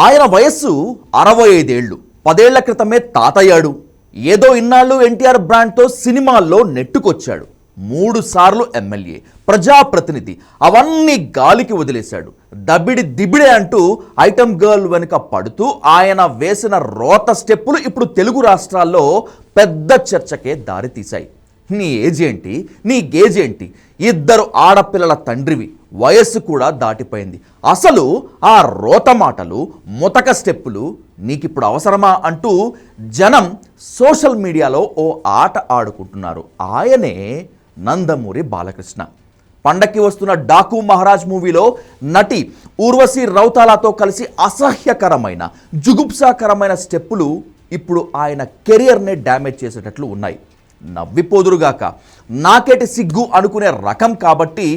ఆయన వయస్సు 65 ఏళ్ళు. 10 ఏళ్ల క్రితమే తాతయ్యాడు. ఏదో ఇన్నాళ్ళు ఎన్టీఆర్ బ్రాండ్తో సినిమాల్లో నెట్టుకొచ్చాడు. 3 సార్లు ఎమ్మెల్యే, ప్రజాప్రతినిధి, అవన్నీ గాలికి వదిలేశాడు. దబిడి దిబిడే అంటూ ఐటమ్ గర్ల్ వెనుక పడుతూ ఆయన వేసిన రోత స్టెప్పులు ఇప్పుడు తెలుగు రాష్ట్రాల్లో పెద్ద చర్చకే దారితీశాయి. నీ ఏజ్ ఏంటి, నీ గేజ్ ఏంటి, 2 ఆడపిల్లల తండ్రివి, వయస్సు కూడా దాటిపోయింది, అసలు ఆ రోత మాటలు, ముతక స్టెప్పులు నీకిప్పుడు అవసరమా అంటూ జనం సోషల్ మీడియాలో ఓ ఆట ఆడుకుంటున్నారు. ఆయనే నందమూరి బాలకృష్ణ. పండక్కి వస్తున్న డాకు మహారాజ్ మూవీలో నటి ఊర్వశి రౌతాలాతో కలిసి అసహ్యకరమైన, జుగుప్సాకరమైన స్టెప్పులు ఇప్పుడు ఆయన కెరియర్నే డ్యామేజ్ చేసేటట్లు ఉన్నాయి. నవ్విపోదురుగాక, నాకేటి సిగ్గు అనుకునే రకం కాబట్టి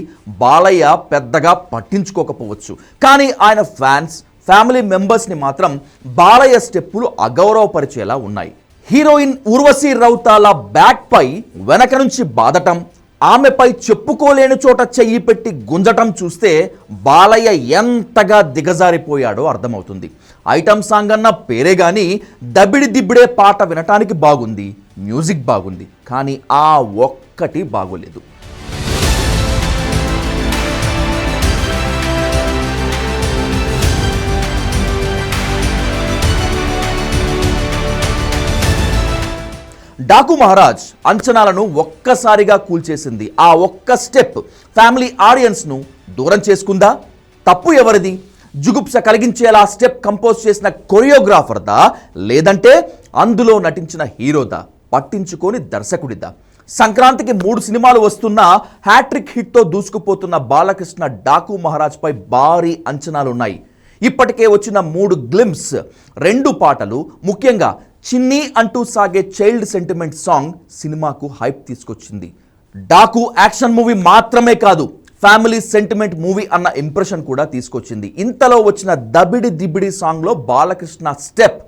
బాలయ్య పెద్దగా పట్టించుకోకపోవచ్చు. కానీ ఆయన ఫ్యాన్స్, ఫ్యామిలీ మెంబర్స్ని మాత్రం బాలయ్య స్టెప్పులు అగౌరవపరిచేలా ఉన్నాయి. హీరోయిన్ ఊర్వశి రౌతాల బ్యాక్పై వెనక నుంచి బాదటం, ఆమెపై చెప్పుకోలేని చోట చెయ్యి పెట్టి గుంజటం చూస్తే బాలయ్య ఎంతగా దిగజారిపోయాడో అర్థమవుతుంది. ఐటమ్ సాంగ్ అన్న పేరే కానీ దబిడి దిబ్బిడే పాట వినటానికి బాగుంది, మ్యూజిక్ బాగుంది, కానీ ఆ ఒక్కటి బాగోలేదు. డాకు మహారాజ్ అంచనాలను ఒక్కసారిగా కూల్చేసింది. ఆ ఒక్క స్టెప్ ఫ్యామిలీ ఆడియన్స్ను దూరం చేసుకుందా? తప్పు ఎవరిది? జుగుప్స కలిగించేలా స్టెప్ కంపోజ్ చేసిన కొరియోగ్రాఫర్దా, లేదంటే అందులో నటించిన హీరోదా, పట్టించుకొని దర్శకుడిదా? సంక్రాంతికి 3 సినిమాలు వస్తున్నా హ్యాట్రిక్ హిట్తో దూసుకుపోతున్న బాలకృష్ణ డాకు మహారాజ్పై భారీ అంచనాలున్నాయి. ఇప్పటికే వచ్చిన 3 గ్లిమ్స్, 2 పాటలు, ముఖ్యంగా చిన్ని అంటూ సాగే చైల్డ్ సెంటిమెంట్ సాంగ్ సినిమాకు హైప్ తీసుకొచ్చింది. డాకు యాక్షన్ మూవీ మాత్రమే కాదు, ఫ్యామిలీ సెంటిమెంట్ మూవీ అన్న ఇంప్రెషన్ కూడా తీసుకొచ్చింది. ఇంతలో వచ్చిన దబిడి దిబిడి సాంగ్లో బాలకృష్ణ స్టెప్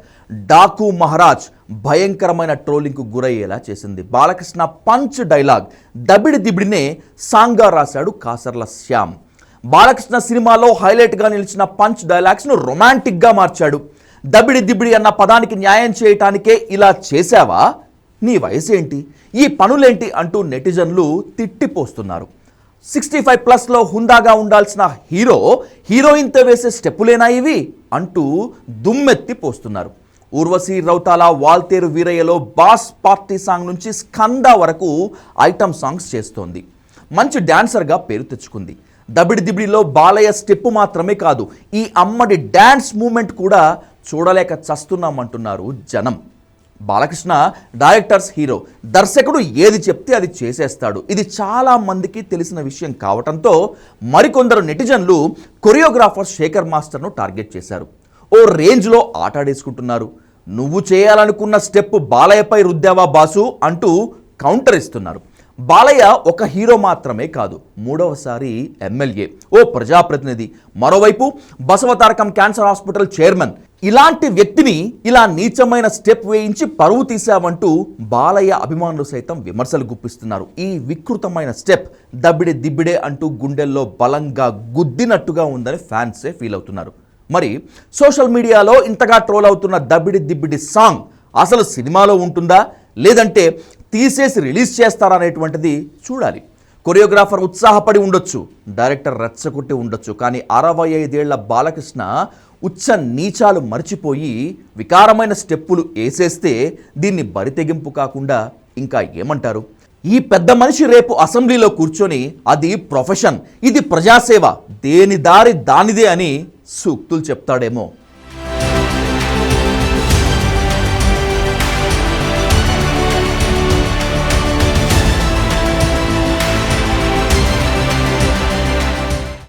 డాకు మహారాజ్ భయంకరమైన ట్రోలింగ్కు గురయ్యేలా చేసింది. బాలకృష్ణ పంచ్ డైలాగ్ దబిడి దిబిడినే సాంగ్గా రాశాడు కాసర్ల శ్యామ్. బాలకృష్ణ సినిమాలో హైలైట్గా నిలిచిన పంచ్ డైలాగ్స్ను రొమాంటిక్గా మార్చాడు. దబిడి దిబిడి అన్న పదానికి న్యాయం చేయటానికే ఇలా చేశావా? నీ వయసు ఏంటి, ఈ పనులేంటి అంటూ నెటిజన్లు తిట్టిపోస్తున్నారు. 65+ హుందాగా ఉండాల్సిన హీరో, హీరోయిన్తో వేసే స్టెప్పులేనా ఇవి అంటూ దుమ్మెత్తి పోస్తున్నారు. ఊర్వశి రౌతాల వాల్తేరు వీరయ్యలో బాస్ పార్టీ సాంగ్ నుంచి స్కంద వరకు ఐటమ్ సాంగ్స్ చేస్తోంది. మంచి డాన్సర్గా పేరు తెచ్చుకుంది. దబిడి దిబిడిలో బాలయ్య స్టెప్పు మాత్రమే కాదు, ఈ అమ్మడి డ్యాన్స్ మూమెంట్ కూడా చూడలేక చస్తున్నామంటున్నారు జనం. బాలకృష్ణ డైరెక్టర్స్ హీరో, దర్శకుడు ఏది చెప్తే అది చేసేస్తాడు. ఇది చాలా మందికి తెలిసిన విషయం కావటంతో మరికొందరు నెటిజన్లు కొరియోగ్రాఫర్ శేఖర్ మాస్టర్ను టార్గెట్ చేశారు. ఓ రేంజ్లో ఆటాడేసుకుంటున్నారు. నువ్వు చేయాలనుకున్న స్టెప్ బాలయ్యపై రుద్దావా బాసు అంటూ కౌంటర్ ఇస్తున్నారు. బాలయ్య ఒక హీరో మాత్రమే కాదు, 3వసారి ఎమ్మెల్యే, ఓ ప్రజాప్రతినిధి, మరోవైపు బసవతారకం క్యాన్సర్ హాస్పిటల్ చైర్మన్. ఇలాంటి వ్యక్తిని ఇలా నీచమైన స్టెప్ వేయించి పరువు తీశావంటూ బాలయ్య అభిమానులు సైతం విమర్శలు గుప్పిస్తున్నారు. ఈ వికృతమైన స్టెప్ దబిడి దిబిడే అంటూ గుండెల్లో బలంగా గుద్దినట్టుగా ఉందని ఫ్యాన్సే ఫీల్ అవుతున్నారు. మరి సోషల్ మీడియాలో ఇంతగా ట్రోల్ అవుతున్న దబిడి దిబిడి సాంగ్ అసలు సినిమాలో ఉంటుందా, లేదంటే తీసేసి రిలీజ్ చేస్తారా అనేటువంటిది చూడాలి. కొరియోగ్రాఫర్ ఉత్సాహపడి ఉండొచ్చు, డైరెక్టర్ రెచ్చగొట్టి ఉండొచ్చు, కానీ 65 ఏళ్ల బాలకృష్ణ ఉచ్చ నీచాలు మర్చిపోయి వికారమైన స్టెప్పులు వేసేస్తే దీన్ని బరితెగింపు కాకుండా ఇంకా ఏమంటారు? ఈ పెద్ద మనిషి రేపు అసెంబ్లీలో కూర్చొని అది ప్రొఫెషన్, ఇది ప్రజాసేవ, దేని దారి దానిదే అని సూక్తులు చెప్తాడేమో.